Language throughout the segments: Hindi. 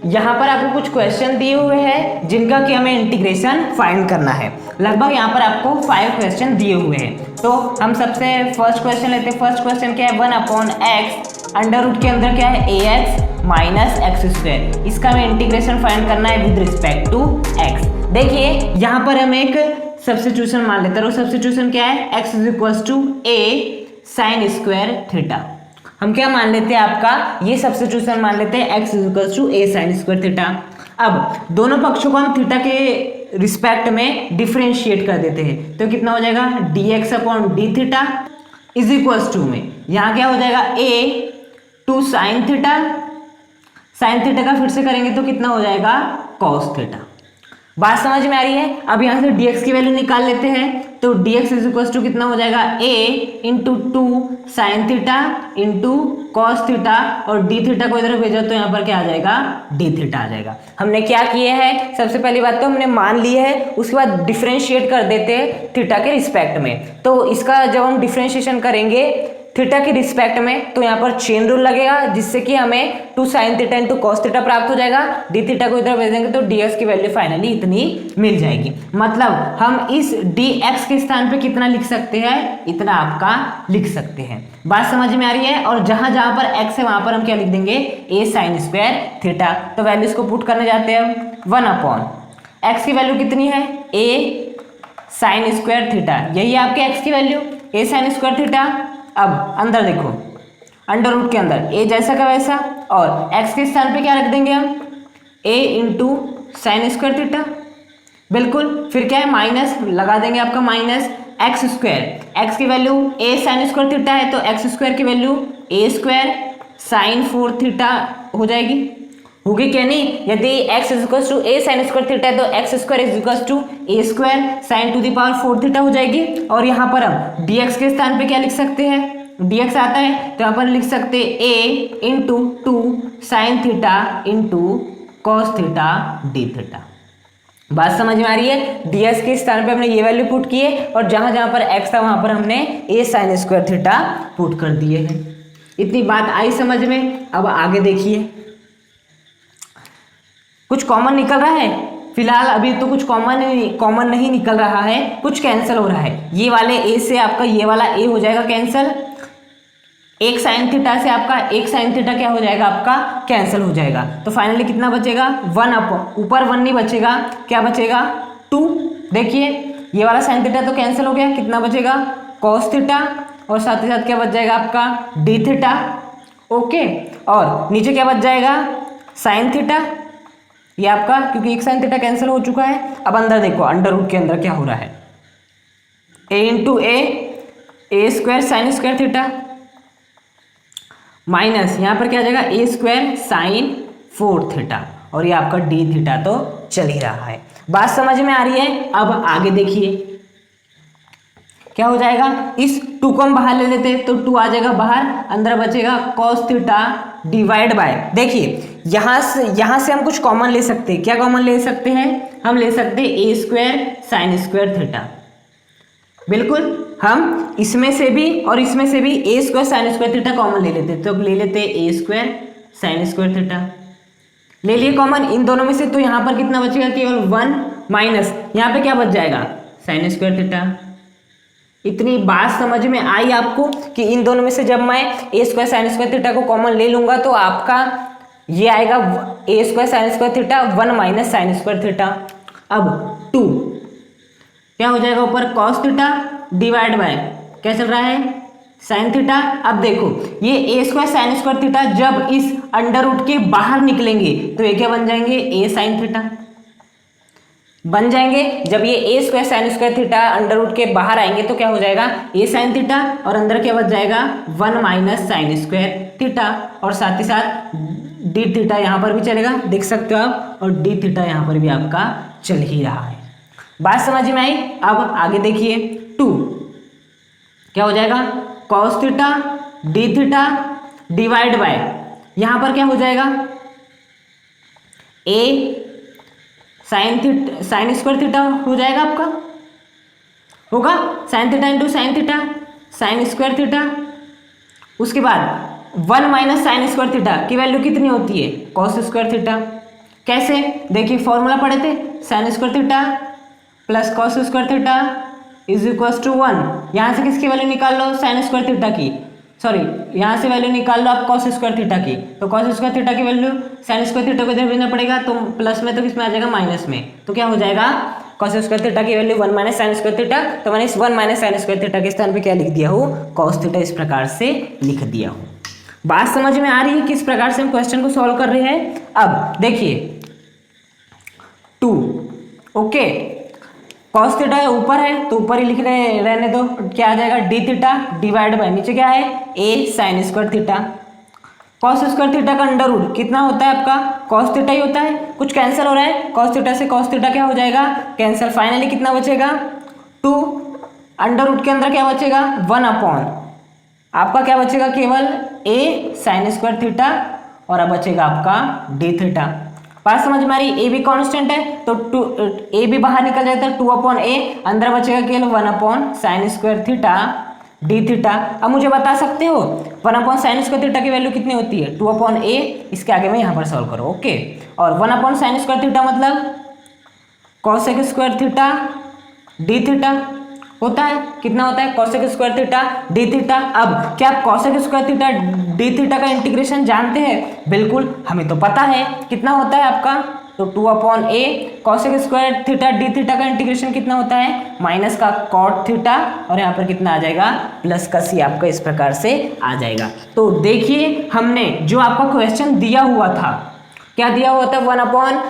यहाँ पर आपको कुछ क्वेश्चन दिए हुए हैं जिनका कि हमें इंटीग्रेशन फाइंड करना है। लगभग यहाँ पर आपको 5 क्वेश्चन दिए हुए हैं। तो हम सबसे फर्स्ट क्वेश्चन लेते हैं। फर्स्ट क्वेश्चन क्या है, 1/x अंडर रूट के अंदर क्या है ax माइनस एक्स स्क्वायर। इसका हमें इंटीग्रेशन फाइंड करना है विद रिस्पेक्ट टू x। देखिए यहाँ पर हम एक सब्स्टिट्यूशन मान लेते हैं। और सब्स्टिट्यूशन क्या है, x is equal to a sine square theta. हम क्या मान लेते हैं, आपका ये सब्स्टिट्यूशन मान लेते हैं x is equal to a sine square theta. अब दोनों पक्षों को हम थीटा के रिस्पेक्ट में डिफरेंशिएट कर देते हैं। तो कितना हो जाएगा, dx upon D theta is equal to में यहाँ क्या हो जाएगा a two sine theta. Sine theta का फिर से करेंगे तो कितना हो जाएगा, कॉस थीटा। बात समझ में आ रही है। अब यहाँ से dx की वैल्यू निकाल लेते हैं। तो dx इज इक्वल टू कितना हो जाएगा, a into two sine theta into cos theta, और डी थीटा को इधर भेजा तो यहाँ पर क्या आ जाएगा, डी थीटा आ जाएगा। हमने क्या किया है, सबसे पहली बात तो हमने मान ली है, उसके बाद डिफ्रेंशिएट कर देते हैं थीटा के रिस्पेक्ट में। तो इसका जब हम डिफ्रेंशिएशन करेंगे थीटा के रिस्पेक्ट में तो यहाँ पर चेन रूल लगेगा, जिससे कि हमें two sine theta into cos theta प्राप्त हो जाएगा। डी थीटा को इधर भेज देंगे तो dx की वैल्यू फाइनली इतनी मिल जाएगी। मतलब हम इस dx के स्थान पे कितना लिख सकते हैं, इतना आपका लिख सकते हैं। बात समझ में आ रही है। और जहां जहां पर x है वहां पर हम क्या लिख देंगे, a साइन स्क्वायर थीटा। तो वैल्यूज को पुट करने जाते हैं। 1 अपॉन x की वैल्यू कितनी है, a साइन स्क्वायर थीटा, यही है आपके x की value, a sine square theta. अब अंदर देखो, अंडर रूट के अंदर a जैसा का वैसा, और x के स्थान पे क्या रख देंगे हम, a into sine square theta. बिल्कुल, फिर क्या है, माइनस लगा देंगे आपका माइनस एक्स स्क्वायर। x की value a sine square theta है तो एक्स स्क्वायर की value a square sine 4 theta हो जाएगी। होगी क्या नहीं, यदि x is equal to a sine square theta है तो X square is equal to a square sine to the power 4 theta हो जाएगी। और यहाँ पर हम dx के स्थान पे क्या लिख सकते हैं, dx आता है तो यहाँ पर लिख सकते हैं a into two sine theta into cos theta d theta. बात समझ में आ रही है। dx के स्थान पे हमने ये वैल्यू पुट की है, और जहां जहां पर x था वहां पर हमने a sine square theta put कर दिए हैं। इतनी बात आई समझ में। अब आगे देखिए, कुछ कॉमन निकल रहा है। फिलहाल अभी तो कुछ कॉमन नहीं निकल रहा है, कुछ कैंसिल हो रहा है। ये वाले a से आपका ये वाला a हो जाएगा कैंसिल, एक साइन थीटा से आपका एक साइन थीटा क्या हो जाएगा, आपका कैंसिल हो जाएगा। तो फाइनली कितना बचेगा, 1 अप, ऊपर 1 नहीं बचेगा, क्या बचेगा 2। देखिए ये वाला साइन थीटा तो कैंसिल हो गया, कितना बचेगा कॉस थीटा, और साथ ही साथ क्या बच जाएगा आपका डी थीटा। ओके, और नीचे क्या बच जाएगा साइन थीटा, ये आपका, क्योंकि एक साइन थीटा कैंसिल हो चुका है। अब अंदर देखो, अंडर रूट के अंदर क्या हो रहा है, a into A square sine square theta minus यहाँ पर क्या आ जाएगा a स्क्वायर साइन 4 थीटा, और ये आपका डी थीटा तो चल ही रहा है। बात समझ में आ रही है। अब आगे देखिए क्या हो जाएगा, इस 2 को हम बाहर ले लेते हैं तो 2 आ जाएगा बाहर, अंदर बचेगा cos थीटा डिवाइड बाय, देखिए यहाँ से हम कुछ कॉमन ले सकते हैं। क्या कॉमन ले सकते हैं, हम ले सकते हैं a square sine square theta. बिल्कुल, हम इसमें से भी और इसमें से भी a square sine square theta common ले लेते हैं। तो ले लेते हैं a square sine square theta, ले लिए कॉमन इन दोनों में से। तो यहाँ पर कितना बचेगा, केवल 1 माइनस यहाँ पे क्या बच जाएगा साइन स्क्वायर थीटा। इतनी बात समझ में आई आपको कि इन दोनों में से जब मैं a square sine square theta को कॉमन ले लूंगा तो आपका ये आएगा a square sine square theta 1 minus sign square theta. अब 2 क्या हो जाएगा ऊपर cos थीटा डिवाइड बाय क्या चल रहा है साइन थीटा। अब देखो ये a square sine square theta जब इस अंडर रूट के बाहर निकलेंगे तो ये क्या बन जाएंगे, a साइन थीटा बन जाएंगे। जब ये a square sine square theta under root के बाहर आएंगे तो क्या हो जाएगा a साइन थीटा, और अंदर क्या बच जाएगा 1 माइनस साइन स्क्वायर थीटा, और साथ ही साथ डी थीटा यहाँ पर भी चलेगा, देख सकते हो आप, और डी थीटा यहाँ पर भी आपका चल ही रहा है। बात समझ में आई। अब आगे देखिए 2 क्या हो जाएगा cos theta d theta divide by, यहाँ पर क्या हो जाएगा a साइन स्क्वायर थीटा हो जाएगा आपका, होगा sign theta into sine theta sign square theta. उसके बाद 1 माइनस साइन स्क्वायर थीटा की वैल्यू कितनी होती है, कॉस स्क्वायर थीटा। कैसे? देखिए फॉर्मूला पढ़े थे, sine square theta plus cos square theta is equal to 1। यहाँ से किसकी वैल्यू निकाल लो? साइन स्क्वायर थीटा की, सॉरी यहाँ से वैल्यू निकाल लो आप कॉस स्क्वायर थीटा की। तो कॉस स्क्वायर थीटा की वैल्यू साइन स्क्वायर थीटा को इधर भेजना पड़ेगा, तो प्लस में तो किस में आ जाएगा? माइनस में। तो क्या हो जाएगा? कॉस स्क्वायर थीटा की value 1 minus sign square theta, तो मैंने इस 1 माइनस साइन स्क्वायर थीटा के स्थान पे क्या लिख दिया हूँ? कॉस थीटा इस प्रकार से लिख दिया हूँ। बात समझ में आ रही है किस प्रकार से हम क्वेश्चन को सॉल्व कर रहे हैं? अब देखिए 2, ओके, कॉस थीटा ऊपर है तो ऊपर ही लिख रहे रहने दो, क्या आ जाएगा? डी थीटा डिवाइड बाय नीचे क्या है? A sine square theta. Cos square theta का अंडर रूट कितना होता है आपका? कॉस थीटा ही होता है, कुछ कैंसिल हो रहा है, कॉस थीटा से कॉस थीटा क्या हो जाएगा? कैंसिल। फाइनली कितना बचेगा? 2, अंडर रूट के अंदर क्या बचेगा? 1 अपॉन आपका क्या बचेगा? केवल ए साइन स्क्वायर थीटा, और अब बचेगा आपका डी थीटा। बात समझ में आ रही? ए भी कांस्टेंट है तो ए भी बाहर निकल जाता है, 2 अपॉन ए, अंदर बचेगा केवल 1 upon sine square theta d theta. अब मुझे बता सकते हो 1 अपॉन साइन स्क्वायर थीटा की वैल्यू कितनी होती है? 2 अपॉन ए, इसके आगे में यहाँ पर सॉल्व करो, ओके। और 1 अपॉन साइन स्क्वायर थीटा मतलब cosec square theta d theta होता है। कितना होता है? Cosec square theta d theta. अब क्या आप cosec square theta d theta का इंटीग्रेशन जानते हैं? बिल्कुल, हमें तो पता है। कितना होता है आपका? तो 2 upon a cosec square theta d theta का इंटीग्रेशन कितना होता है? माइनस का कॉट थीटा, और यहाँ पर कितना आ जाएगा? प्लस का सी आपका इस प्रकार से आ जाएगा। तो देखिए हमने जो आपका क्वेश्चन दिया हुआ था, क्या दिया हुआ था? 1 अपॉन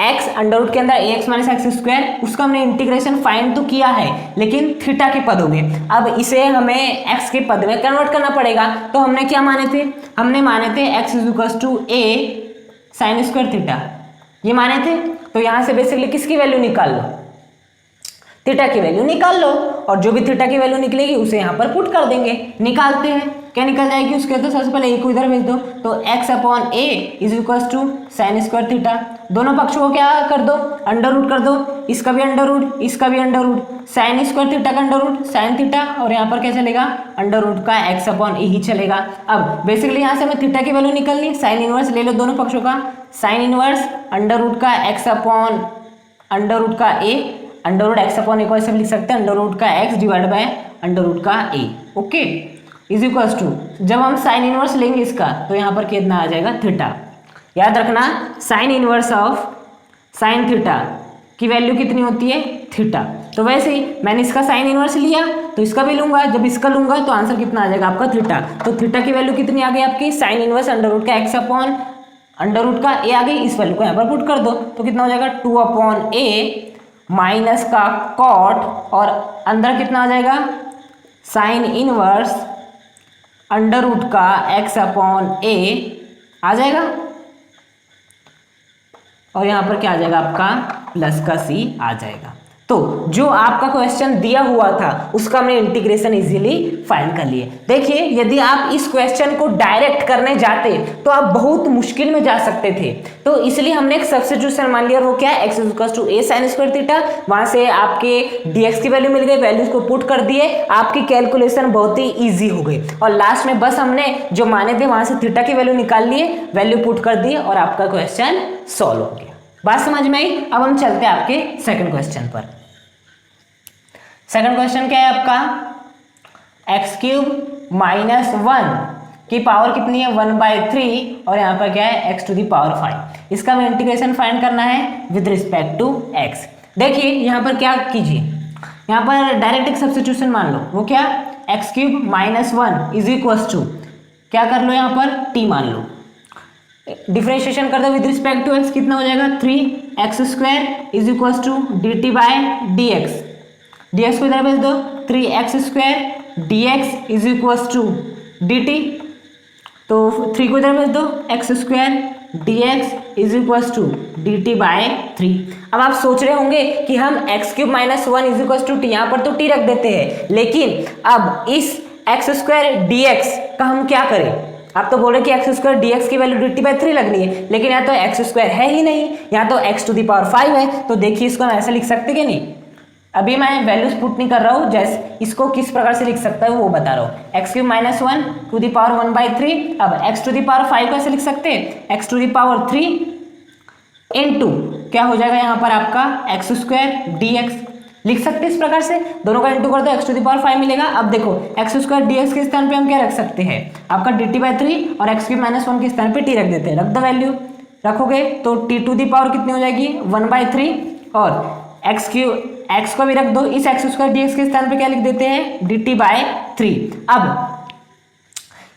एक्स अंडर रूट के अंदर ए एक्स माइनस एक्स स्क्वायर, उसका हमने इंटीग्रेशन फाइंड तो किया है लेकिन थीटा के पदों में। अब इसे हमें एक्स के पद में कन्वर्ट करना पड़ेगा। तो हमने क्या माने थे? हमने माने थे X is equal to A sine square theta, ये माने थे। तो यहाँ से बेसिकली किसकी वैल्यू निकाल लो? थीटा की वैल्यू निकाल लो, और जो भी थीटा की वैल्यू निकलेगी उसे यहाँ पर पुट कर देंगे। निकालते हैं, क्या निकल जाएगी उसके? तो सबसे पहले ए को इधर भेज दो, तो x upon A is equal to sine square theta. दोनों पक्षों को क्या कर दो? अंडर रूट कर दो, इसका भी अंडर रूट, इसका भी under root, sine square theta का अंडर रूट साइन थीटा, और यहाँ पर क्या चलेगा? अंडर रूट का x अपॉन ए ही चलेगा। अब बेसिकली यहाँ से हमें थीटा की वैल्यू निकलनी, साइन इनवर्स ले लो दोनों पक्षों का, साइन इनवर्स अंडर रूट का x अपॉन अंडर रूट का A, under root X upon A को ऐसे भी लिख सकते हैं, अंडर रूट का X divide by under root का A, okay, is equal to, जब हम साइन इनवर्स लेंगे इसका तो यहाँ पर कितना आ जाएगा? थीटा। याद रखना sine inverse of sine theta की वैल्यू कितनी होती है? थीटा। तो वैसे ही मैंने इसका साइन इनवर्स लिया तो इसका भी लूंगा, जब इसका लूंगा तो आंसर कितना आ जाएगा आपका? थीटा। तो थीटा की वैल्यू कितनी आ गई आपकी? साइन इनवर्स अंडर रूट का एक्स अपॉन अंडर रूट का ए आ गई, इस वैल्यू को यहाँ पर पुट कर दो तो कितना हो जाएगा? 2 अपॉन ए माइनस का कॉट, और अंदर कितना आ जाएगा? साइन इनवर्स अंडर रूट का एक्स अपॉन ए आ जाएगा, और यहाँ पर क्या आ जाएगा आपका? प्लस का सी आ जाएगा। तो जो आपका क्वेश्चन दिया हुआ था उसका हमने इंटीग्रेशन इजीली फाइंड कर लिए। देखिए यदि आप इस क्वेश्चन को डायरेक्ट करने जाते तो आप बहुत मुश्किल में जा सकते थे, तो इसलिए हमने एक सब्स्टिट्यूशन मान लिया। वो क्या है? X equal to A sine square theta, वहां से आपके dx की वैल्यू मिल गई, वैल्यूज को पुट कर दिए, आपकी कैलकुलेशन बहुत ही ईजी हो गई, और लास्ट में बस हमने जो माने थे वहां से थीटा की वैल्यू निकाल लिए, वैल्यू पुट कर दिए, और आपका क्वेश्चन सॉल्व हो गया। बात समझ में आई? अब हम चलते हैं आपके सेकंड क्वेश्चन पर। सेकंड क्वेश्चन क्या है आपका? एक्स क्यूब माइनस 1 की पावर कितनी है? 1/3, और यहाँ पर क्या है? X to the power 5। इसका हमें इंटीग्रेशन फाइंड करना है विद रिस्पेक्ट टू एक्स। देखिए यहाँ पर क्या कीजिए, यहाँ पर डायरेक्ट एक सब्स्टिट्यूशन मान लो। वो क्या? X cube minus 1 is equal to, क्या कर लो यहाँ पर? टी मान लो। डिफरेंशिएशन कर दो विद रिस्पेक्ट टू एक्स, कितना हो जाएगा? 3x square is equal to D T by D X, dx को इधर भेज दो, 3x square dx is equal to dt, तो 3 को इधर भेज दो, x square dx is equal to dt by 3। अब आप सोच रहे होंगे कि हम x cube minus 1 is equal to T, यहाँ पर तो t रख देते हैं, लेकिन अब इस x स्क्वायर dx का हम क्या करें? आप तो बोल रहे कि एक्स स्क्वायर dx की वैल्यू dt बाई 3 लगनी है, लेकिन यहाँ तो एक्स स्क्वायर है ही नहीं, यहाँ तो x टू दी पावर 5 है। तो देखिए इसको हम ऐसे लिख सकते कि नहीं? अभी मैं वैल्यूज पुट नहीं कर रहा हूँ, जैसे इसको किस प्रकार से लिख सकता है वो बता रहा हूँ। X cube minus 1 to the power 1/3। अब एक्स टू दी पावर 5 कैसे लिख सकते हैं? X to the power 3 into क्या हो जाएगा यहाँ पर आपका एक्स स्क्वायर डी एक्स, लिख सकते हैं इस प्रकार से, दोनों का इंटू कर दो एक्स टू द पावर 5 मिलेगा। अब देखो एक्स स्क्वायर डी एक्स के स्थान पे हम क्या रख सकते हैं, आपका डी टी बाई 3 और एक्स क्यूब माइनस 1 के स्थान पे टी रख देते हैं। रख दो वैल्यू, रखोगे तो टी टू द पावर कितनी हो जाएगी 1/3 और एक्स क्यूब एक्स को भी रख दो, इस एक्स स्क्वायर डी एक्स के स्थान पे क्या लिख देते हैं डी टी बाई 3। अब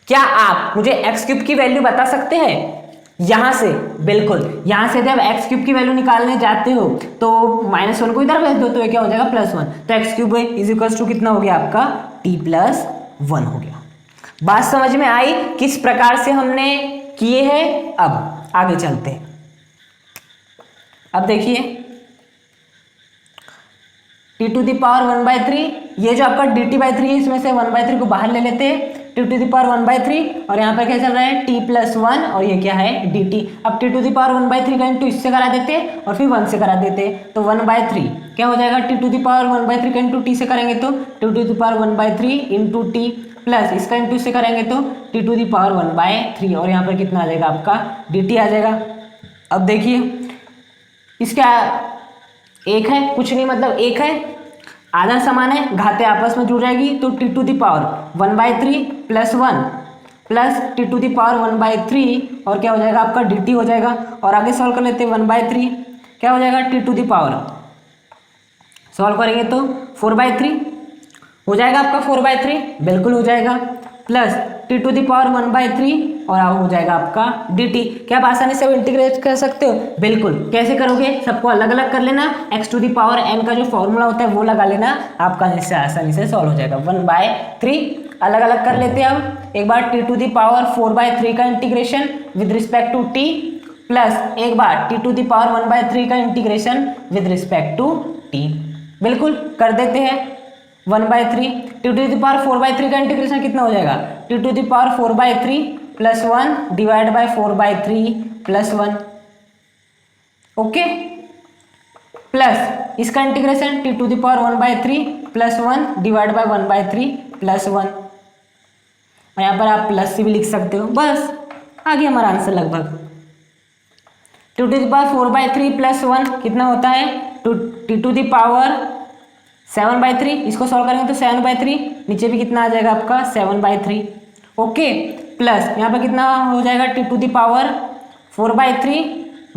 क्या आप मुझे एक्स क्यूब की वैल्यू बता सकते हैं यहां से? बिल्कुल, यहां से जब एक्स क्यूब की वैल्यू निकालने जाते हो तो -1 को इधर भेज दो तो ये क्या हो जाएगा +1, तो X cube is equal to कितना हो गया आपका t+1 हो गया। बात समझ में आई किस प्रकार से हमने किए हैं? अब आगे चलते हैं। अब देखिए t टू द पावर 1/3, ये जो आपका dt/3 है इसमें से 1/3 को बाहर ले लेते हैं, t टू द पावर 1/3 और यहाँ पर क्या चल रहा है t+1 और ये क्या है dt। अब t टू द पावर 1/3 का इंटू इससे करा देते हैं और फिर 1 से करा देते हैं, तो 1/3 क्या हो जाएगा t टू द पावर 1/3 का इंटू t से करेंगे तो t to the power 1/3 into t plus इसका इंटू से करेंगे तो t टू द पावर 1/3 और यहाँ पर कितना आ जाएगा आपका dt आ जाएगा। अब देखिए इसका एक है कुछ नहीं, मतलब एक है आधा समान है, घातें आपस में जुड़ जाएगी तो t to the power 1/3 + 1 plus t to the power 1/3 और क्या हो जाएगा आपका dt हो जाएगा। और आगे सॉल्व कर लेते हैं 1/3 क्या हो जाएगा t to the power, solve करेंगे तो 4/3 हो जाएगा आपका 4/3, बिल्कुल हो जाएगा, plus t to the power 1/3 और अब हो जाएगा आपका dt। क्या आप आसानी से इंटीग्रेट कर सकते हो? बिल्कुल। कैसे करोगे? सबको अलग अलग कर लेना, x to the power n का जो फॉर्मूला होता है वो लगा लेना, आपका इससे आसानी से सॉल्व हो जाएगा। 1/3 अलग अलग कर लेते हैं। अब एक बार t टू द पावर 4/3 का integration with respect to t plus एक बार t टू द पावर 1/3 का integration with respect to t, बिल्कुल कर देते हैं। 1/3 t टू द पावर 4/3 का इंटीग्रेशन कितना हो जाएगा t to the power 4/3 + 1 divide by 4/3 + 1, okay, plus इसका integration t to the power 1/3 + 1 divide by 1/3 + 1 और यहाँ पर आप प्लस से भी लिख सकते हो। बस आ गया हमारा आंसर लगभग। t टू द पावर 4/3 + 1 कितना होता है t टू द पावर 7/3, इसको सॉल्व करेंगे तो 7/3, नीचे भी कितना आ जाएगा आपका 7/3, ओके, प्लस यहाँ पर कितना हो जाएगा t to the power 4/3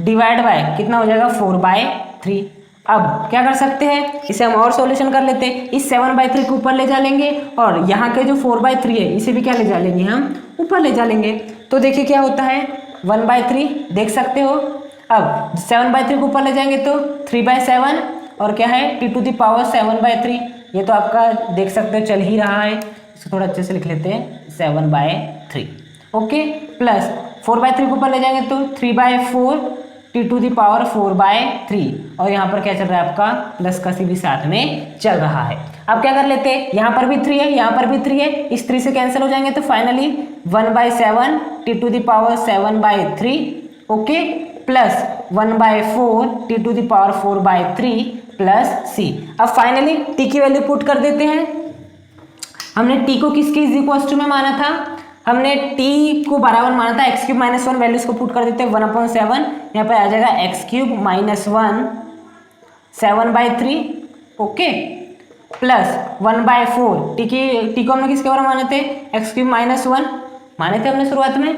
divide by कितना हो जाएगा 4/3। अब क्या कर सकते हैं, इसे हम और सॉल्यूशन कर लेते हैं। इस 7/3 को ऊपर ले जा लेंगे और यहाँ के जो 4/3 है इसे भी क्या ले जा लेंगे हम ऊपर ले जा लेंगे, तो देखिए क्या होता है 1/3 देख सकते हो। अब 7/3 को ऊपर ले जाएंगे तो 3/7 और क्या है t टू द पावर 7/3, ये तो आपका देख सकते हो चल ही रहा है, इसको थोड़ा अच्छे से लिख लेते हैं 7/3, ओके, प्लस 4/3 को ऊपर ले जाएंगे तो 3/4 t टू द पावर 4/3 और यहाँ पर क्या चल रहा है आपका प्लस का सी भी साथ में चल रहा है। अब क्या कर लेते हैं, यहाँ पर भी 3 है यहाँ पर भी 3 है, इस 3 से कैंसिल हो जाएंगे तो finally 1/7 t to the power 7/3, okay, plus 1/4 t to the power 4/3 plus c। अब फाइनली t की वैल्यू पुट कर देते हैं। हमने t को किसके इज इक्वल टू में माना था, हमने t को बराबर माना था x³ - 1, वैल्यूज को पुट कर देते हैं 1/7, यहाँ पे आ जाएगा x³ - 1 7/3, ओके, प्लस 1/4 t को हमने किसके बराबर माने थे x³ - 1 माने थे हमने शुरुआत में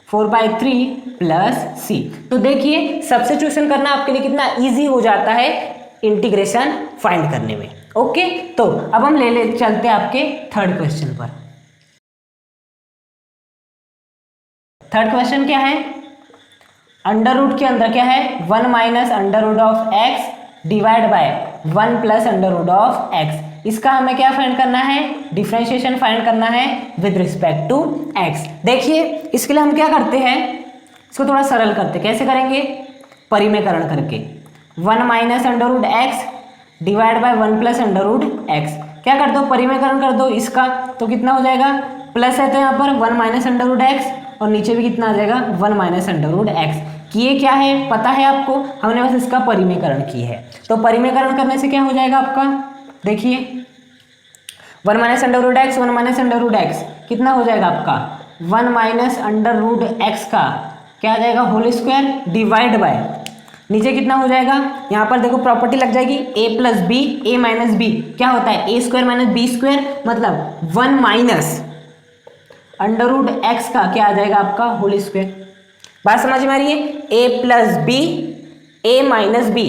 4/3 प्लस c। तो देखिए सब्स्टिट्यूशन करना आपके लिए कितना इजी हो जाता है इंटीग्रेशन फाइंड करने में, ओके। तो अब हम ले चलते हैं आपके थर्ड क्वेश्चन पर। थर्ड क्वेश्चन क्या है, अंडर रूट के अंदर क्या है 1 minus under root of x divide by 1 plus under root of x। इसका हमें क्या फाइंड करना है, डिफरेंशिएशन फाइंड करना है विद रिस्पेक्ट टू x। देखिए इसके लिए हम क्या करते हैं, इसको थोड़ा सरल करते, कैसे करेंगे, परिमेयकरण करके 1 minus under root x divide by 1 plus under root x। क्या कर दो, परिमेयकरण कर दो इसका, तो कितना हो जाएगा, प्लस है तो यहाँ पर 1 माइनस अंडर रूट x और नीचे भी कितना आ जाएगा 1 माइनस अंडर रूट x। किए क्या है पता है आपको, हमने बस इसका परिमेयकरण की है। तो परिमेयकरण करने से क्या हो जाएगा आपका, देखिए 1 minus under root x 1 minus under root x कितना हो जाएगा आपका 1 माइनस अंडर रूट x का क्या आ जाएगा होल स्क्वायर डिवाइड बाय नीचे कितना हो जाएगा, यहाँ पर देखो प्रॉपर्टी लग जाएगी a plus B A minus B क्या होता है A square minus B square मतलब 1 माइनस अंडर रूट एक्स का क्या आ जाएगा आपका होल स्क्वायर। बात समझ में आ रही है, a plus B A minus B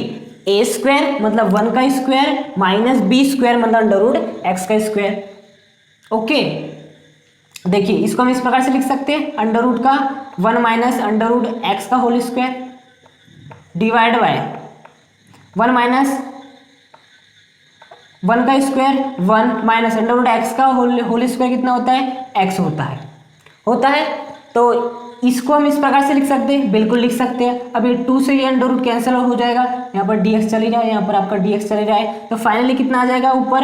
A square मतलब 1 का स्क्वायर माइनस बी स्क्वायर मतलब अंडर रूट एक्स का स्क्वायर। ओके देखिए इसको हम इस प्रकार से लिख सकते हैं अंडर रूट का 1 माइनस अंडर रूट एक्स का whole square divide by 1 minus 1 का square 1 minus under root x का होल स्क्वायर कितना होता है x होता है। तो इसको हम इस प्रकार से लिख सकते हैं, बिल्कुल लिख सकते हैं। अब ये 2 से ये अंडर रूट कैंसिल हो जाएगा, यहाँ पर dx चली जाए, यहाँ पर आपका dx चले जाए, तो फाइनली कितना आ जाएगा ऊपर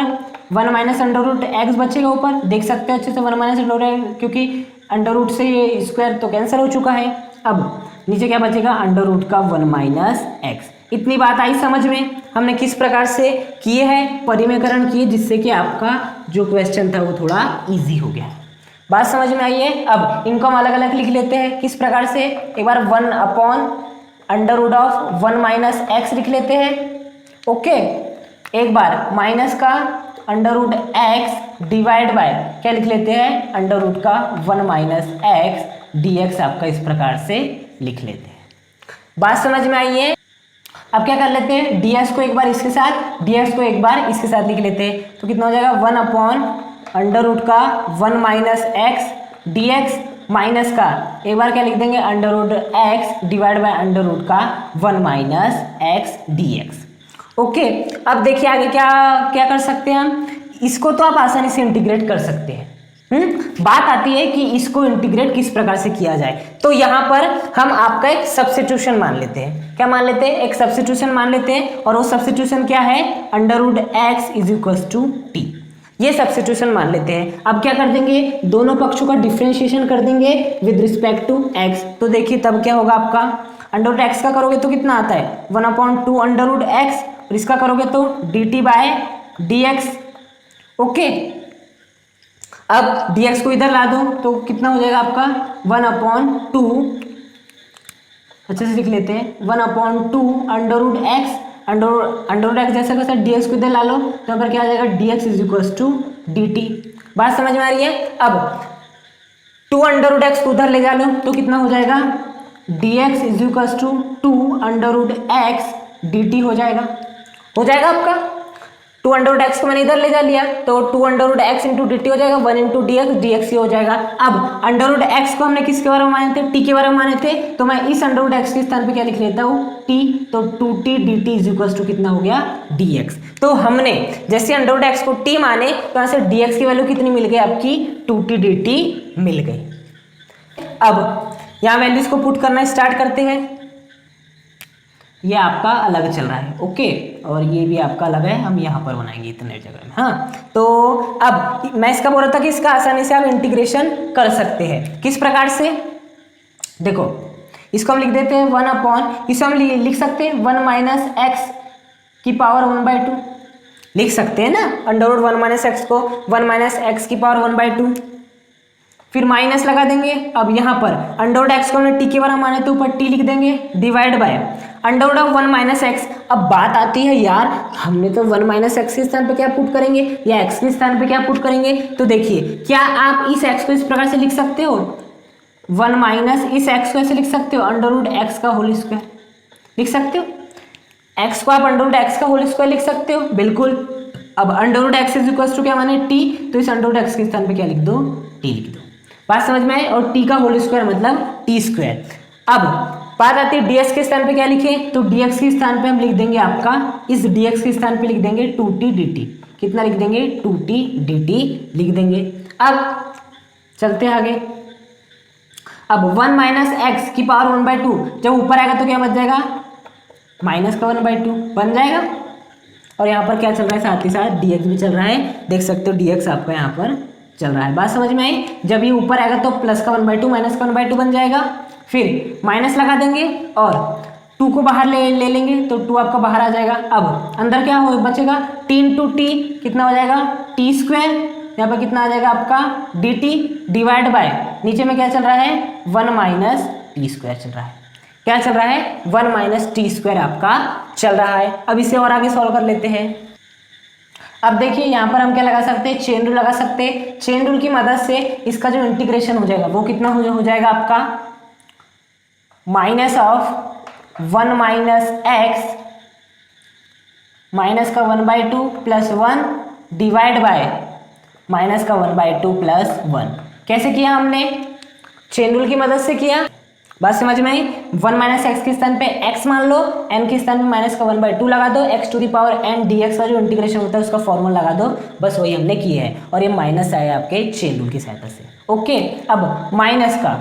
1 माइनस अंडर रूट एक्स बचेगा ऊपर, देख सकते हैं अच्छे से 1 माइनस अंडर रूट क्योंकि अंडर रूट से ये स्क्वायर तो कैंसिल हो चुका है। अब नीचे क्या बचेगा अंडर रूट का 1 माइनस एक्स। इतनी बात आई समझ में, हमने किस प्रकार से किए हैं परिमेयकरण किए जिससे कि आपका जो क्वेश्चन था वो थोड़ा इजी हो गया। बात समझ में आई है। अब इनको हम अलग अलग लिख लेते हैं किस प्रकार से, एक बार 1 upon under root of 1 minus X लिख लेते हैं। ओके एक बार माइनस का under root X divide by क्या लिख लेते हैं अंडर रूट का 1 माइनस एक्स dx आपका इस प्रकार से लिख लेते हैं। बात समझ में आई है। अब क्या कर लेते हैं dx को एक बार इसके साथ dx को एक बार इसके साथ लिख लेते हैं, तो कितना हो जाएगा 1 अपॉन अंडर रूट का 1 माइनस एक्स dx माइनस का एक बार क्या लिख देंगे under root X divide by under root का 1 माइनस एक्स dx। ओके अब देखिए आगे क्या क्या कर सकते हैं हम, इसको तो आप आसानी से इंटीग्रेट कर सकते हैं। बात आती है कि इसको इंटीग्रेट किस प्रकार से किया जाए, तो यहाँ पर हम आपका एक सब्स्टिट्यूशन मान लेते हैं। क्या मान लेते हैं एक सब्स्टिट्यूशन मान लेते हैं, और वो सब्स्टिट्यूशन क्या है under root x is equal to T, ये सब्स्टिट्यूशन मान लेते हैं। अब क्या कर देंगे दोनों पक्षों का डिफरेंशिएशन कर देंगे विद रिस्पेक्ट टू एक्स, तो देखिए तब क्या होगा आपका अंडर रूट एक्स का करोगे तो कितना आता है 1/2 अंडर रूट एक्स, और इसका करोगे तो dt बाय dx। ओके अब dx को इधर ला दो तो कितना हो जाएगा आपका 1/2 अच्छे से लिख लेते हैं 1/2 under root X, under root X जैसा कैसा dx को इधर ला लो तो यहाँ पर क्या आ जाएगा dx is equal to dt। बात समझ में आ रही है। अब 2 अंडर रूट एक्स को उधर ले जा लो तो कितना हो जाएगा dx is equal to 2 under root X dt हो जाएगा आपका 2 अंडर रूट एक्स को मैंने इधर ले जा लिया तो 2 under root x into d t हो जाएगा 1 into d x d x ही हो जाएगा। अब अंडर रूट एक्स को हमने किसके बारे में माने थे टी के बारे में माने थे, तो मैं इस अंडर रूट एक्स के स्थान पे क्या लिख लेता हूँ टी, तो 2t dt is equal to कितना हो गया dx। तो हमने जैसे अंडर रूट एक्स को टी माने तो यहाँ से dx की वैल्यू कितनी मिल गई आपकी 2t dt मिल गई। अब यहाँ वैल्यूज को पुट करना स्टार्ट करते हैं, ये आपका अलग चल रहा है ओके, और ये भी आपका अलग है, हम यहाँ पर बनाएंगे इतने जगह में। हाँ तो अब मैं इसका बोल रहा था कि इसका आसानी से आप इंटीग्रेशन कर सकते हैं किस प्रकार से, देखो इसको हम लिख देते हैं 1/, इसको हम लिख सकते हैं 1 माइनस एक्स की पावर 1/2 लिख सकते हैं ना, अंडर रूट 1 माइनस एक्स को 1 माइनस एक्स की पावर 1/2, फिर माइनस लगा देंगे। अब यहाँ पर अंडर रूट एक्स को हमने टी के बराबर माने तो ऊपर टी लिख देंगे divide by under root of 1 minus X. अब बात आती है यार हमने तो 1 माइनस एक्स के स्थान पे क्या पुट करेंगे या एक्स के स्थान पे क्या पुट करेंगे, तो देखिए क्या आप इस एक्स को इस प्रकार से लिख सकते हो 1 माइनस इस एक्स को ऐसे लिख सकते हो अंडर रूट एक्स का होल स्क्वायर लिख सकते हो, एक्स को आप अंडर रूट एक्स का होल स्क्वायर लिख सकते हो बिल्कुल। अब under root x is equal to क्या माने टी, तो इस अंडर रूट एक्स के स्थान पे क्या लिख दो टी लिख दो, बात समझ में आए, और टी का होल स्क्वायर मतलब टी स्क्वायर। अब बात आती है dx के स्थान पे क्या लिखें, तो dx के स्थान पे हम लिख देंगे आपका इस dx के स्थान पे लिख देंगे 2t dt, कितना लिख देंगे 2t dt लिख देंगे। अब चलते हैं आगे, अब 1 माइनस एक्स की पावर 1/2 जब ऊपर आएगा तो क्या बच जाएगा माइनस का 1/2 बन जाएगा, और यहाँ पर क्या चल रहा है साथ ही साथ dx भी चल रहा है, देख सकते हो dx आपका यहाँ पर चल रहा है। बात समझ में आई, जब ये ऊपर आएगा तो प्लस का 1/2 माइनस का 1/2 बन जाएगा, फिर माइनस लगा देंगे और 2 को बाहर ले लेंगे तो 2 आपका बाहर आ जाएगा। अब अंदर क्या हो बचेगा t इंटू टी कितना हो जाएगा टी स्क्वायर, यहाँ पर कितना आ जाएगा आपका dt डिवाइड बाय नीचे में क्या चल रहा है 1 माइनस टी स्क्वायर चल रहा है। क्या चल रहा है? 1 माइनस टी स्क्वायर आपका चल रहा है। अब इसे और आगे सॉल्व कर लेते हैं। अब देखिए यहाँ पर हम क्या लगा सकते हैं, चेन रूल लगा सकते हैं। चेन रूल की मदद से इसका जो इंटीग्रेशन हो जाएगा वो कितना हो जाएगा आपका, minus of 1 minus x minus का 1/2 प्लस 1 डिवाइड बाय माइनस का 1/2 प्लस 1। कैसे किया हमने? चेन रूल की मदद से किया। बात समझ में आई? 1 माइनस एक्स के स्थान पे x मान लो, n के स्थान पे माइनस का 1/2 लगा दो, x to the power n dx का जो इंटीग्रेशन होता है उसका फॉर्मूला लगा दो। बस वही हमने किया है और ये माइनस आया आपके चेन रूल की सहायता से। ओके, अब माइनस का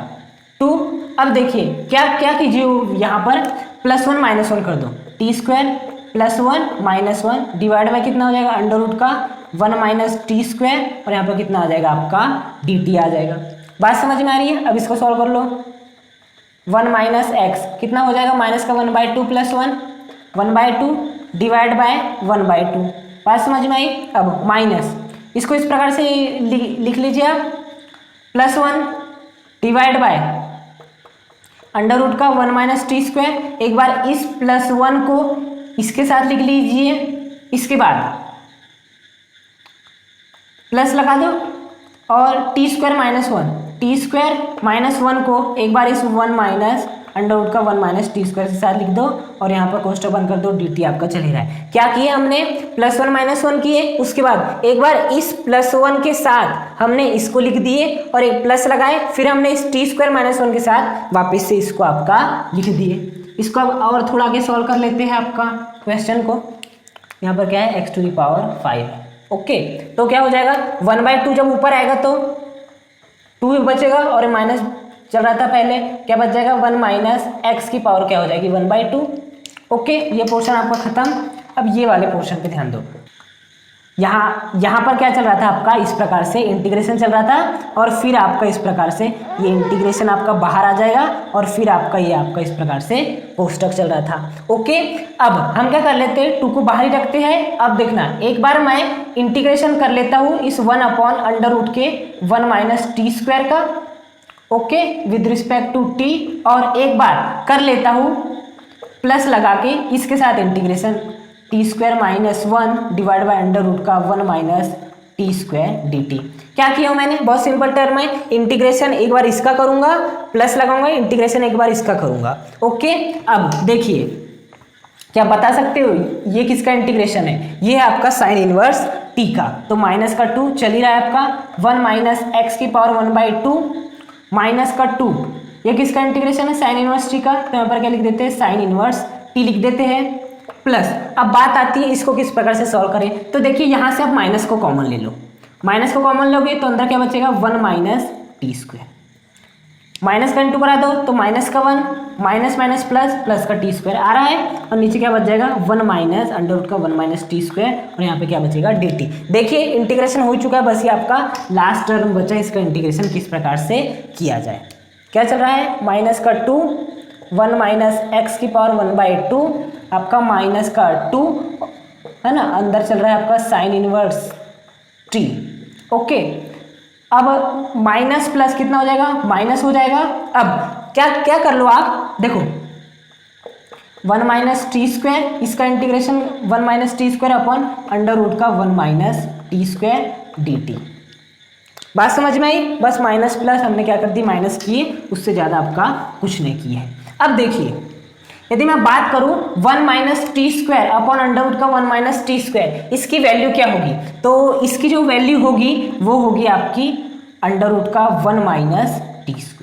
2। अब देखिए क्या क्या कीजिए, यहाँ पर प्लस 1 माइनस 1 कर दो, T square plus 1 minus 1 divide by कितना हो जाएगा, अंडर रूट का 1 माइनस टी स्क्वायर, और यहाँ पर कितना आ जाएगा आपका dt आ जाएगा। बात समझ में आ रही है? अब इसको सॉल्व कर लो। 1 माइनस एक्स कितना हो जाएगा, माइनस का 1/2 प्लस 1 1/2 डिवाइड बाय 1/2। बात समझ में आई? अब माइनस, इसको इस प्रकार से लिख लीजिए आप, plus 1 divide by under root का 1 माइनस टी स्क्वायर। एक बार इस प्लस 1 को इसके साथ लिख लीजिए, इसके बाद प्लस लगा दो और T square minus 1, T square minus 1 को एक बार इस 1 माइनस अंडर रूट का 1 माइनस टी स्क्वायर के साथ लिख दो और यहाँ पर कोष्ठक बंद कर दो, dt आपका चल ही रहा है। क्या किया हमने? प्लस 1 माइनस 1 किए, उसके बाद एक बार इस प्लस 1 के साथ हमने इसको लिख दिए और एक प्लस लगाए, फिर हमने इस टी स्क्वायर माइनस 1 के साथ वापस से इसको आपका लिख दिए। इसको अब और थोड़ा आगे सॉल्व कर लेते हैं आपका क्वेश्चन को। यहाँ पर क्या है, x टू द पावर 5 है। ओके, तो क्या हो जाएगा, 1/2 जब ऊपर आएगा तो 2 बचेगा और माइनस चल रहा था पहले, क्या बच जाएगा, 1 माइनस एक्स की पावर क्या हो जाएगी, 1/2। ओके, ये पोर्शन आपका खत्म। अब ये वाले पोर्शन पे ध्यान दो। यहाँ पर क्या चल रहा था आपका, इस प्रकार से इंटीग्रेशन चल रहा था और फिर आपका इस प्रकार से ये इंटीग्रेशन आपका बाहर आ जाएगा और फिर आपका ये आपका इस प्रकार से कोष्ठक चल रहा था। ओके, अब हम क्या कर लेते हैं, 2 को बाहर ही रखते हैं। अब देखना, एक बार मैं इंटीग्रेशन कर लेता हूँ इस 1 अपॉन अंडर रूट के 1 माइनस टी स्क्वायर का, okay, with respect to t, और एक बार कर लेता हूँ प्लस लगा के इसके साथ integration t square minus 1 divide by under root का 1 माइनस टी स्क्वायर dt। क्या किया मैंने, बहुत सिंपल टर्म है, इंटीग्रेशन एक बार इसका करूंगा प्लस लगाऊंगा, इंटीग्रेशन एक बार इसका करूंगा। ओके, अब देखिए क्या बता सकते हो ये किसका इंटीग्रेशन है, ये है आपका साइन इनवर्स टी का। तो माइनस का 2 चल ही रहा है आपका, 1 माइनस एक्स की पावर 1/2 माइनस का 2, ये किसका इंटीग्रेशन है, साइन इनवर्स टी का। तो यहाँ पर क्या लिख देते हैं, साइन इनवर्स टी लिख देते हैं प्लस। अब बात आती है इसको किस प्रकार से सॉल्व करें। तो देखिए यहाँ से आप माइनस को कॉमन ले लो, माइनस को कॉमन लोगे तो अंदर क्या बचेगा, 1 माइनस टी स्क्वायर, माइनस का इंटू करा दो तो माइनस का 1 माइनस माइनस प्लस, प्लस का टी स्क्वायर आ रहा है और नीचे क्या बच जाएगा, 1 माइनस अंडर रूट का 1 माइनस टी स्क्वायर, और यहाँ पे क्या बचेगा, dt। देखिए इंटीग्रेशन हो चुका है, बस ये आपका लास्ट टर्म बचा है, इसका इंटीग्रेशन किस प्रकार से किया जाए। क्या चल रहा है, माइनस का 2 1 माइनस एक्स की पावर 1/2 आपका माइनस का 2 है ना, अंदर चल रहा है आपका साइन इनवर्स टी। ओके, अब माइनस प्लस कितना हो जाएगा, माइनस हो जाएगा। अब क्या क्या कर लो आप, देखो 1 माइनस टी स्क्वायर, इसका integration 1 minus T square upon under root का 1 माइनस टी स्क्वायर dt। बात समझ में आई, बस माइनस प्लस हमने क्या कर दी, माइनस किए, उससे ज़्यादा आपका कुछ नहीं किया है। अब देखिए यदि मैं बात करूं 1 minus T square upon under root का 1 माइनस टी स्क्वायर, इसकी वैल्यू क्या होगी, तो इसकी जो वैल्यू होगी वो होगी आपकी अंडर रूट का 1 माइनस टी स्क्वायर।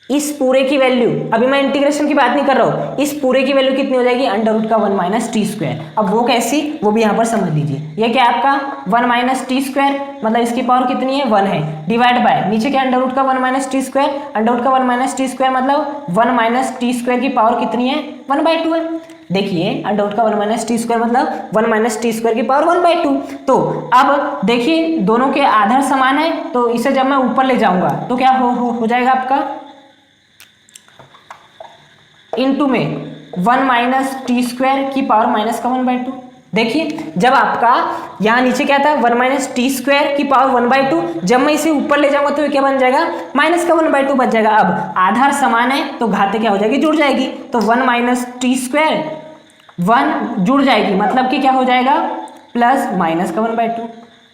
इस पूरे की वैल्यू, अभी मैं इंटीग्रेशन की बात नहीं कर रहा हूं, इस पूरे की वैल्यू कितनी हो जाएगी, अंडर रूट का 1 माइनस टी स्क्वायर। अब वो कैसी, वो भी यहाँ पर समझ लीजिए। ये क्या है आपका 1 माइनस टी स्क्वायर, मतलब इसकी पावर कितनी है, 1 है, डिवाइड बाय नीचे क्या अंडर रूट का 1 minus T square, under root का 1 माइनस टी स्क्वायर मतलब 1 माइनस टी स्क्वायर की पावर कितनी है, 1/2 है। देखिए अंडर रूट का 1 माइनस टी स्क्वायर मतलब 1 माइनस टी स्क्वायर की पावर 1/2। तो अब देखिए दोनों के आधार समान है, तो इसे जब मैं ऊपर ले जाऊंगा तो क्या हो जाएगा आपका, इनटू में 1 माइनस टी स्क्वायर की पावर माइनस का 1/2, देखिए जब आपका यहाँ नीचे क्या था 1 माइनस टी स्क्वायर की पावर 1/2, जब मैं इसे ऊपर ले जाऊंगा तो ये क्या बन जाएगा माइनस का 1/2 बच जाएगा। अब आधार समान है तो घातें क्या हो जाएगी, जुड़ जाएगी। तो 1 माइनस टी स्क्वायर 1 जुड़ जाएगी, मतलब कि क्या हो जाएगा प्लस माइनस का 1/2।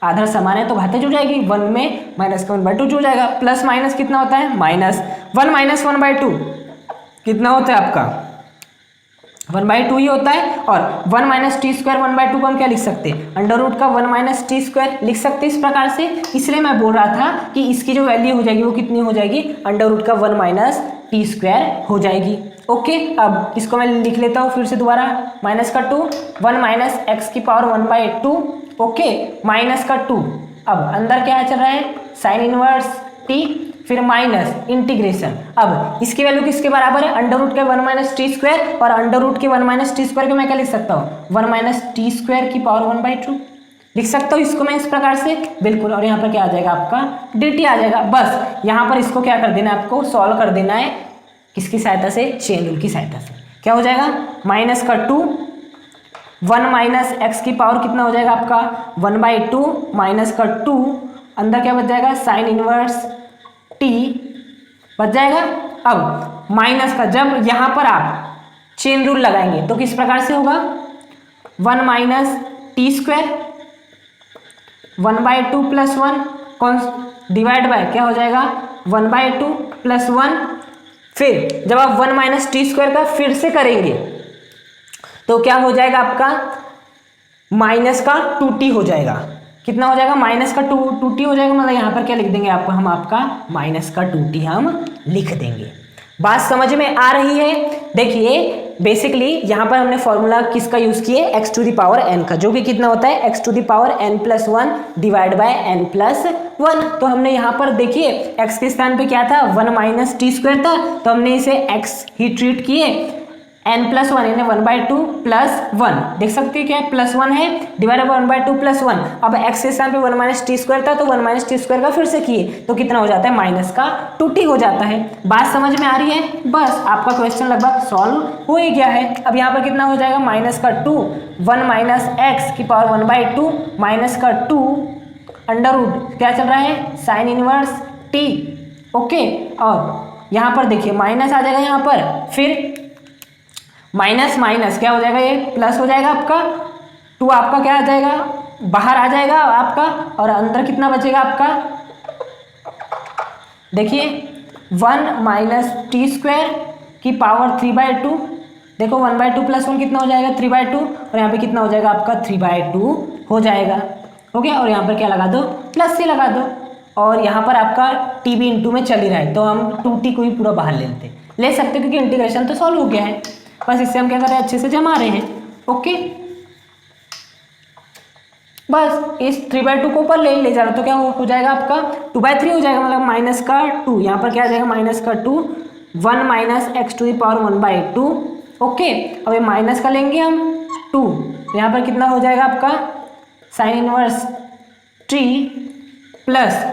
आधार समान है तो घातें जुड़ जाएगी, 1 में माइनस का 1/2 जुड़ जाएगा। प्लस माइनस कितना होता है माइनस 1 माइनस 1/2 कितना होता है आपका 1/2 ही होता है। और 1 माइनस टी स्क्वायर 1/2 को हम क्या लिख सकते हैं, अंडर रूट का 1 माइनस टी स्क्वायर लिख सकते हैं इस प्रकार से। इसलिए मैं बोल रहा था कि इसकी जो वैल्यू हो जाएगी वो कितनी हो जाएगी, अंडर रूट का 1 माइनस टी स्क्वायर हो जाएगी। ओके, अब इसको मैं लिख लेता हूँ फिर से दोबारा, माइनस का 2 1 माइनस एक्स की पावर 1/2 ओके माइनस का 2। अब अंदर क्या चल रहा है साइन इनवर्स टी, फिर माइनस इंटीग्रेशन। अब इसकी वैल्यू किसके बराबर है, अंडर रूट के 1 माइनस टी स्क्वायर, और अंडर रूट के 1 माइनस टी स्क्वायर को मैं क्या लिख सकता हूँ 1 माइनस टी स्क्वायर की पावर 1/2 लिख सकता हूँ इसको मैं इस प्रकार से, बिल्कुल। और यहाँ पर क्या आ जाएगा आपका dt आ जाएगा। बस यहाँ पर इसको क्या कर देना है, आपको सॉल्व कर देना है किसकी सहायता से, चेन रूल की सहायता से। क्या हो जाएगा माइनस का 2 1 माइनस एक्स की पावर कितना हो जाएगा आपका 1/2 माइनस का 2, अंदर क्या बच जाएगा साइन इनवर्स टी बच जाएगा। अब माइनस का जब यहाँ पर आप चेन रूल लगाएंगे तो किस प्रकार से होगा 1 माइनस टी स्क्वायर 1/2 प्लस 1 कौन डिवाइड बाय क्या हो जाएगा 1/2 प्लस 1। फिर जब आप 1 माइनस टी स्क्वायर का फिर से करेंगे तो क्या हो जाएगा आपका माइनस का 2t हो जाएगा। कितना हो जाएगा माइनस का 2t हो जाएगा, मतलब यहाँ पर क्या लिख देंगे आपको हम आपका माइनस का 2t हम लिख देंगे। बात समझ में आ रही है। देखिए बेसिकली यहाँ पर हमने फॉर्मूला किसका यूज किए x to the power n का, जो कि कितना होता है x to the power n plus 1 divide by n plus 1। तो हमने यहाँ पर देखिए x के स्थान पे क्या था 1 माइनस टी स्क्वायर था, तो हमने इसे x ही ट्रीट किए n प्लस 1 यानी 1/2 प्लस 1 देख सकते हैं क्या प्लस 1 है डिवाइड बाय 1/2 प्लस 1। अब x के स्थान पे 1 माइनस टी स्क्वायर था तो 1 माइनस टी स्क्वायर का फिर से किए तो कितना हो जाता है माइनस का 2t हो जाता है। बात समझ में आ रही है। बस आपका क्वेश्चन लगभग सॉल्व हो ही गया है। अब यहाँ पर कितना हो जाएगा माइनस का 2 1 माइनस एक्स की पावर 1/2 माइनस का 2 अंडर रूट क्या चल रहा है साइन इनवर्स टी ओके। और यहाँ पर देखिए माइनस आ जाएगा यहाँ पर, फिर माइनस माइनस क्या हो जाएगा ये प्लस हो जाएगा आपका 2 आपका क्या आ जाएगा बाहर आ जाएगा आपका, और अंदर कितना बचेगा आपका देखिए 1 माइनस टी स्क्वायर की पावर 3/2 देखो 1/2 प्लस 1 कितना हो जाएगा 3/2, और यहाँ पे कितना हो जाएगा आपका 3/2 हो जाएगा। हो गया, और यहाँ पर क्या लगा दो प्लस से लगा दो, और यहाँ पर आपका टी भी इंटू में चल ही रहा है तो हम 2t को ही पूरा बाहर ले सकते क्योंकि इंटीग्रेशन तो सॉल्व हो गया है। बस इससे हम क्या कर रहे हैं अच्छे से जमा रहे हैं। ओके बस इस 3/2 को ऊपर ले जा रहा तो क्या हो जाएगा आपका 2/3 हो जाएगा, मतलब माइनस का 2 यहाँ पर क्या आ जाएगा माइनस का 2 1 minus x to the power 1/2 okay. अब ये माइनस का लेंगे हम 2, यहाँ पर कितना हो जाएगा आपका साइन इनवर्स t प्लस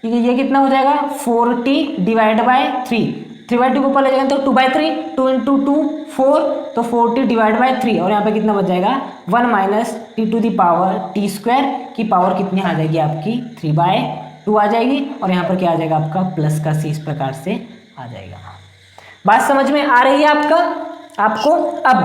ये कितना हो जाएगा 4t डिवाइड बाय 3/2 को ऊपर ले जाएंगे तो 2/3 2 इंटू 2 4 तो 4t डिवाइड बाय 3, और यहाँ पे कितना बच जाएगा 1 minus t to the power t square की पावर कितनी आ जाएगी आपकी 3/2 आ जाएगी, और यहाँ पर क्या आ जाएगा आपका प्लस का c इस प्रकार से आ जाएगा। बात समझ में आ रही है आपको। अब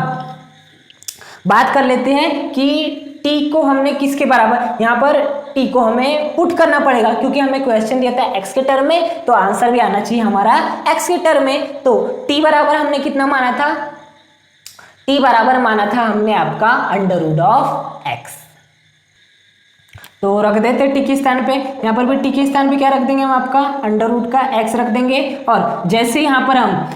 बात कर लेते हैं कि t को हमने किसके बराबर, यहाँ पर t को हमें पुट करना पड़ेगा क्योंकि हमें क्वेश्चन दिया था x के टर्म में, तो आंसर भी आना चाहिए हमारा x के टर्म में। तो t बराबर हमने कितना माना था, t बराबर माना था हमने आपका अंडर रूट ऑफ x। तो रख देते t के स्थान पे, यहाँ पर भी t के स्थान पे क्या रख देंगे हम आपका अंडर रूट का x रख देंगे, और जैसे यहाँ पर हम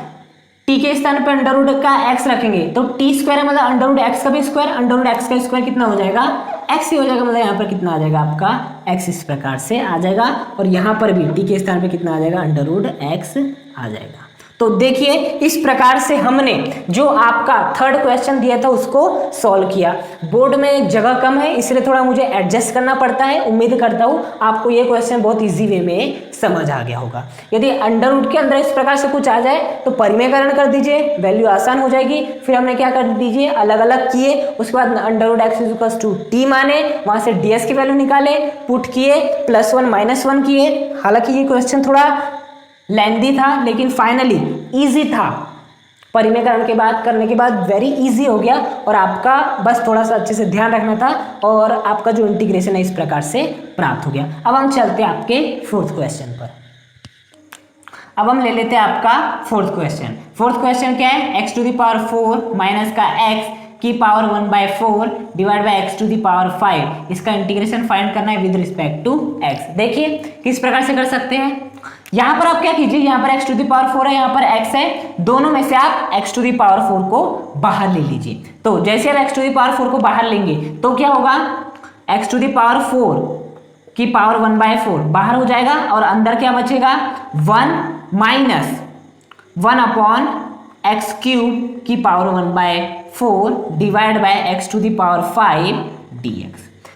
t के स्थान पे अंडर रूट का x रखेंगे तो t स्क्वायर है मतलब अंडर रूट x का भी स्क्वायर, अंडर रूट x का स्क्वायर कितना हो जाएगा x ही हो जाएगा, मतलब यहाँ पर कितना आ जाएगा आपका x इस प्रकार से आ जाएगा, और यहाँ पर भी t के स्थान पे कितना आ जाएगा अंडर रूट x आ जाएगा। तो देखिए इस प्रकार से हमने जो आपका थर्ड क्वेश्चन दिया था उसको सॉल्व किया। बोर्ड में जगह कम है इसलिए थोड़ा मुझे एडजस्ट करना पड़ता है। उम्मीद करता हूँ आपको ये क्वेश्चन बहुत इजी वे में समझ आ गया होगा। यदि अंडर रूट के अंदर इस प्रकार से कुछ आ जाए तो परिमेयकरण कर दीजिए, वैल्यू आसान हो जाएगी। फिर हमने क्या कर दीजिए, अलग अलग किए, उसके बाद under root x equals to t माने, वहां से ds की वैल्यू निकाले, पुट किए, +1 -1 किए। हालांकि ये क्वेश्चन थोड़ा लेंदी था लेकिन फाइनली इजी था, परिमेयकरण के बाद करने के बाद वेरी इजी हो गया और आपका बस थोड़ा सा अच्छे से ध्यान रखना था और आपका जो इंटीग्रेशन है इस प्रकार से प्राप्त हो गया। अब हम चलते हैं आपके फोर्थ क्वेश्चन पर। अब हम ले लेते हैं आपका फोर्थ क्वेश्चन। फोर्थ क्वेश्चन क्या है, x⁴ माइनस का x की पावर 1/4 डिवाइड बाय x⁵ इसका इंटीग्रेशन फाइंड करना है विद रिस्पेक्ट टू x। देखिए किस प्रकार से कर सकते हैं। यहां पर आप क्या कीजिए, यहां पर x⁴ है, यहां पर x है, दोनों में से आप x⁴ को बाहर ले लीजिए। तो जैसे आप x⁴ को बाहर लेंगे तो क्या होगा, x⁴ की पावर 1/4 बाहर हो जाएगा और अंदर क्या बचेगा, 1 माइनस 1/x³ की power 1/4 divide by x⁵ dx।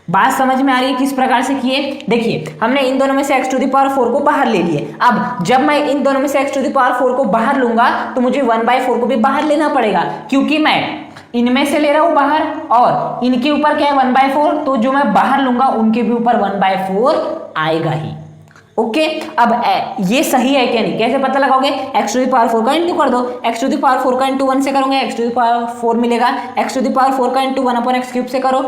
बात समझ में आ रही है किस प्रकार से किए। देखिए हमने इन दोनों में से x⁴ को बाहर ले लिए। अब जब मैं इन दोनों में से x⁴ को बाहर लूंगा तो मुझे 1/4 को भी बाहर लेना पड़ेगा, क्योंकि मैं इनमें से ले रहा हूं बाहर और इनके ऊपर क्या है 1/4, तो जो मैं बाहर लूंगा उनके भी ऊपर 1/4 आएगा ही। ओके अब ये सही है क्या नहीं, कैसे पता लगाओगे, x⁴ का इंटू कर दो, x⁴ का इंटू 1 से करोगे x⁴ मिलेगा, x⁴ का इंटू 1/x³ से करो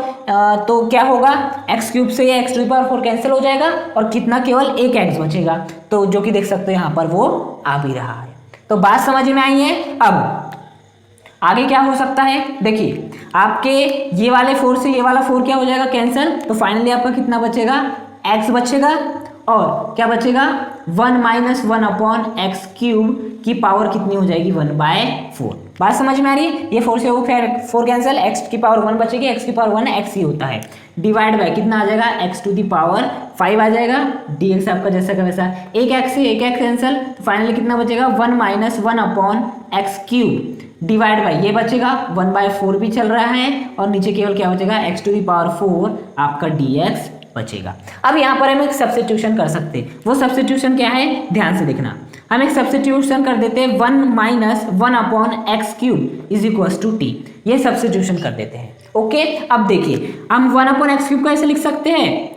तो क्या होगा, x³ से ये x⁴ कैंसिल हो जाएगा और कितना, केवल एक x बचेगा, तो जो कि देख सकते हो यहाँ पर वो आ भी रहा है। तो बात समझ में आई है। अब आगे क्या हो सकता है, देखिए आपके ये वाले 4 से ये वाला 4 क्या हो जाएगा, कैंसिल, तो फाइनली आपका कितना बचेगा, x बचेगा और क्या बचेगा 1 माइनस 1/x³ की पावर कितनी हो जाएगी 1/4। बात समझ में आ रही है। ये 4 से वो 4 कैंसिल, x की पावर 1 बचेगी, x की पावर 1 x ही होता है, डिवाइड बाय कितना आ जाएगा x⁵ आ जाएगा, dx आपका जैसा का वैसा, एक x से एक x कैंसिल, तो फाइनली कितना बचेगा 1 माइनस 1/x³ डिवाइड बाय ये बचेगा 1/4 भी चल रहा है और नीचे केवल क्या बचेगा x⁴ आपका dx बचेगा। अब यहाँ पर हम एक सब्स्टिट्यूशन कर सकते हैं, वो सब्स्टिट्यूशन क्या है ध्यान से देखना। हम एक सब्स्टिट्यूशन कर देते हैं 1 minus 1/x³ is equals to T, ये सब्स्टिट्यूशन कर देते हैं। ओके अब देखिए हम 1/x³ कैसे लिख सकते हैं,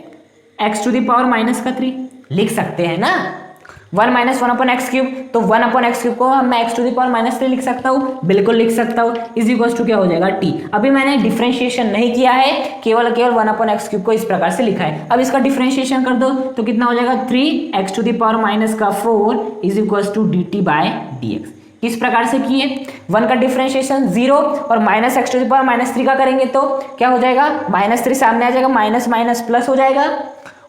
x⁻³ लिख सकते हैं ना, 1 माइनस 1/x³, तो 1/x³ को मैं x⁻³ लिख सकता हूँ, बिल्कुल लिख सकता हूँ, इज इक्वल्स टू क्या हो जाएगा t। अभी मैंने डिफरेंशिएशन नहीं किया है, केवल 1/x³ को इस प्रकार से लिखा है। अब इसका डिफरेंशिएशन कर दो तो कितना हो जाएगा 3x⁻⁻⁴ is equals to dt/dx। किस प्रकार से किए, 1 का डिफरेंशिएशन 0 और माइनस x⁻³ का करेंगे तो क्या हो जाएगा, -3 सामने आ जाएगा, माइनस माइनस प्लस हो जाएगा,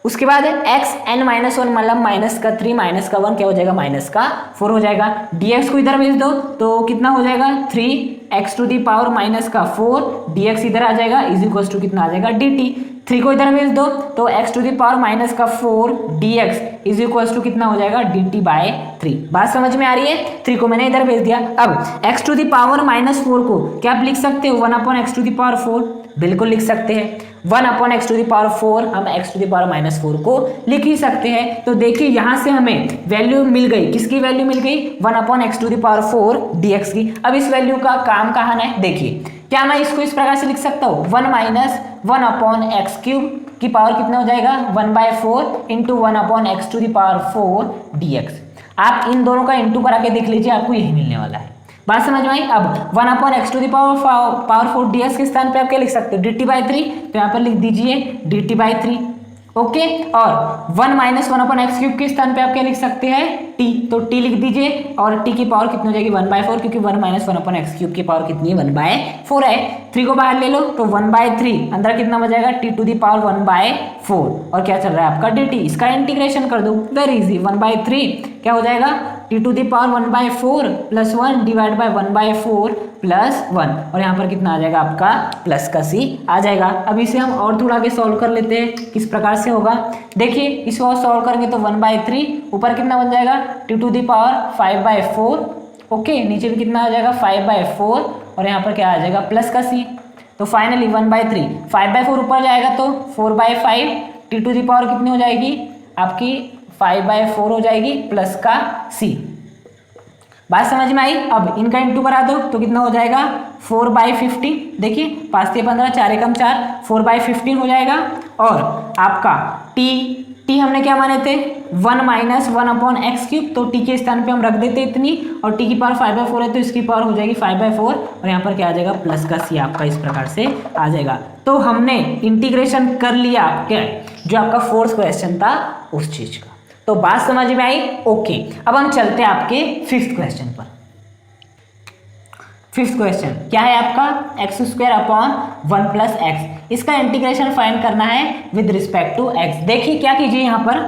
उसके बाद xn-1 मतलब -3 -1 क्या हो जाएगा -4 हो जाएगा, dx को इधर भेज दो तो कितना हो जाएगा 3x⁻⁻⁴ dx इधर आ जाएगा इज इक्वल्स टू कितना आ जाएगा dt, 3 को इधर भेज दो तो x⁻⁻⁴ dx is equals to कितना हो जाएगा dt/3। बात समझ में आ रही है, 3 को मैंने इधर भेज दिया। अब x⁻⁻⁴ को क्या आप लिख सकते हो 1/x⁴, बिल्कुल लिख सकते हैं, 1/x⁴ हम x⁻⁻⁴ को लिख ही सकते हैं। तो देखिए यहाँ से हमें वैल्यू मिल गई, किसकी वैल्यू मिल गई 1/x⁴ dx की। अब इस वैल्यू का काम कहाँ है, देखिए क्या मैं इसको इस प्रकार से लिख सकता हूँ 1 माइनस 1/x³ की पावर कितना हो जाएगा 1/4 इंटू 1/x⁴ dx। आप इन दोनों का इंटू करा के देख लीजिए, आपको यही मिलने वाला है। बात समझ में आई। अब 1/x⁴ dx के स्थान पे आप क्या लिख सकते हो dt/3, तो यहाँ पर लिख दीजिए dt/3। ओके और 1 माइनस 1/x³ के स्थान पे आप क्या लिख सकते हैं t, तो t लिख दीजिए और t की पावर कितनी हो जाएगी 1/4, क्योंकि 1 माइनस 1/x³ की पावर कितनी है 1/4 है। 3 को बाहर ले लो तो 1/3 अंदर कितना बचेगा t⁴ 1/4 और क्या चल रहा है आपका dt, इसका इंटीग्रेशन कर दो, वेरी इजी, 1/3 क्या हो जाएगा t⁴ 1/4 plus 1 divide bye 1/4 plus 1 और यहाँ पर कितना आ जाएगा आपका प्लस का c आ जाएगा। अब इसे हम और थोड़ा आगे सॉल्व कर लेते हैं, किस प्रकार से होगा देखिए, इसको सॉल्व करेंगे तो 1/3 ऊपर कितना बन जाएगा t⁴ 5/4, ओके नीचे भी कितना आ जाएगा 5/4 और यहाँ पर क्या आ जाएगा प्लस का c। तो फाइनली 1/3 5/4 ऊपर जाएगा तो 4/5 t⁴ कितनी हो जाएगी आपकी 5/4 हो जाएगी प्लस का c। बात समझ में आई। अब इनका इंटू करा दो तो कितना हो जाएगा 4/15। देखिए 5 से 15, 4 एकम 4, 4/15 हो जाएगा। और आपका t हमने क्या माने थे 1 माइनस 1/x³, तो t के स्थान पे हम रख देते इतनी, और t की पावर 5/4 है तो इसकी पावर हो जाएगी 5/4, और यहाँ पर क्या आ जाएगा प्लस का c आपका इस प्रकार से आ जाएगा। तो हमने इंटीग्रेशन कर लिया आपके जो आपका फोर्थ क्वेश्चन था उस चीज का। तो बात समझ में आई। ओके, अब हम चलते हैं आपके फिफ्थ क्वेश्चन पर। फिफ्थ क्वेश्चन क्या है आपका x²/1 + x। इसका इंटीग्रेशन फाइंड करना है विद रिस्पेक्ट टू x। देखिए क्या कीजिए, यहाँ पर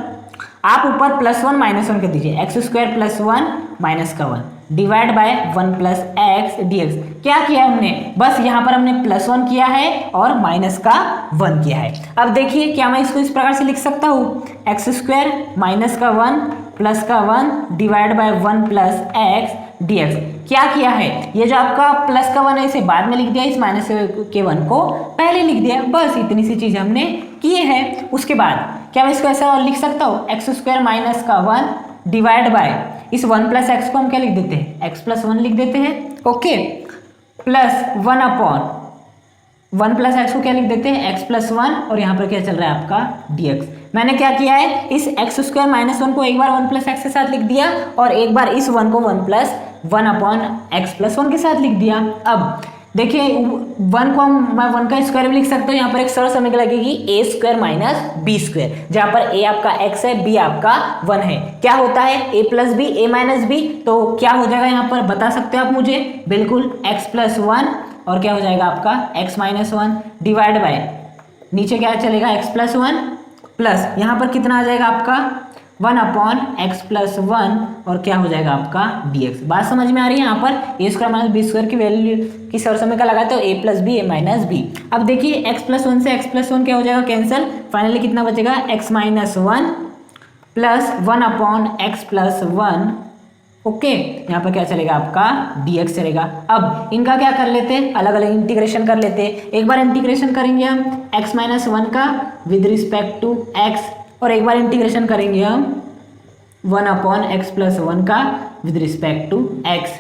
आप ऊपर +1 -1 कर दीजिए, x² + 1 माइनस का 1 डिवाइड बाय 1 + x dx। क्या किया हमने, बस यहाँ पर हमने +1 किया है और माइनस का 1 किया है। अब देखिए क्या मैं इसको इस प्रकार से लिख सकता हूँ, x² माइनस का 1 प्लस का 1 डिवाइड बाय 1 + x dx। क्या किया है, ये जो आपका प्लस का 1 है इसे बाद में लिख दिया, इस माइनस के 1 को पहले लिख दिया, बस इतनी सी चीज हमने किए हैं। उसके बाद क्या मैं इसको ऐसा और लिख सकता हूँ, x² माइनस का 1 डिवाइड बाय इस 1 + x को हम क्या लिख देते हैं x + 1 लिख देते हैं। ओके, प्लस 1 + x को क्या लिख देते हैं x + 1, और यहाँ पर क्या चल रहा है आपका dx। मैंने क्या किया है, इस x² - 1 को एक बार 1 + x के साथ लिख दिया, और एक बार इस 1 को 1 + 1/x + 1 के साथ लिख दिया। अब देखिए 1 को मैं 1 का स्क्वायर भी लिख सकता हूँ, यहाँ पर एक सरल समीकरण लगेगी a² - b², जहाँ पर a आपका x है, b आपका 1 है। क्या होता है a + b, a - b, तो क्या हो जाएगा यहाँ पर बता सकते हो आप मुझे, बिल्कुल x + 1, और क्या हो जाएगा आपका x - 1 डिवाइड बाय नीचे क्या चलेगा x + 1 प्लस यहाँ पर कितना आ जाएगा आपका 1/x + 1, और क्या हो जाएगा आपका dx। बात समझ में आ रही है। यहाँ पर a² - b² की वैल्यू की सरल समीकरण लगाते हो a + b, a - b। अब देखिए x + 1 से x + 1 क्या हो जाएगा कैंसिल, फाइनली कितना बचेगा x - 1 प्लस 1/x + 1। ओके, यहाँ पर क्या चलेगा आपका dx चलेगा। अब इनका क्या कर लेते हैं, अलग अलग इंटीग्रेशन कर लेते हैं। एक बार इंटीग्रेशन करेंगे हम x - 1 का विद रिस्पेक्ट टू x, और एक बार इंटीग्रेशन करेंगे हम 1/x + 1 का विद रिस्पेक्ट टू x।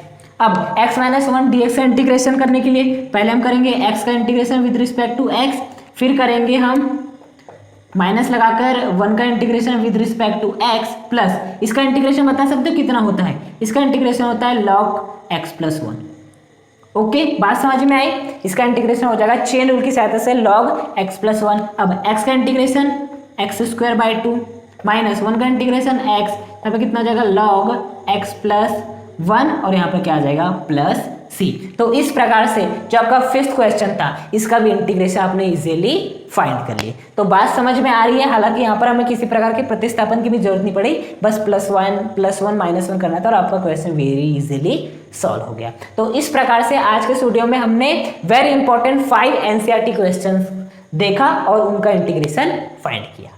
अब x - 1 dx का इंटीग्रेशन करने के लिए पहले हम करेंगे x का integration with respect to x, फिर करेंगे हम माइनस लगाकर 1 का integration with respect to x, plus इसका इंटीग्रेशन बता सकते हो कितना होता है, इसका इंटीग्रेशन होता है log x + 1। ओके, बात समझ में आई। इसका इंटीग्रेशन हो जाएगा चेन रूल की सहायता से log x + 1। अब x का इंटीग्रेशन x² / 2 माइनस 1 का इंटीग्रेशन x, यहाँ पे कितना हो जाएगा log x + 1, और यहाँ पे क्या आ जाएगा प्लस c। तो इस प्रकार से जो आपका फिफ्थ क्वेश्चन था इसका भी इंटीग्रेशन आपने इजीली फाइंड कर लिए। तो बात समझ में आ रही है। हालांकि यहाँ पर हमें किसी प्रकार के प्रतिस्थापन की भी जरूरत नहीं पड़ी, बस +1 - 1 करना था और आपका क्वेश्चन वेरी इजीली सॉल्व हो गया। तो इस प्रकार से आज के वीडियो में हमने वेरी इंपॉर्टेंट 5 NCERT क्वेश्चन देखा और उनका इंटीग्रेशन फाइंड किया।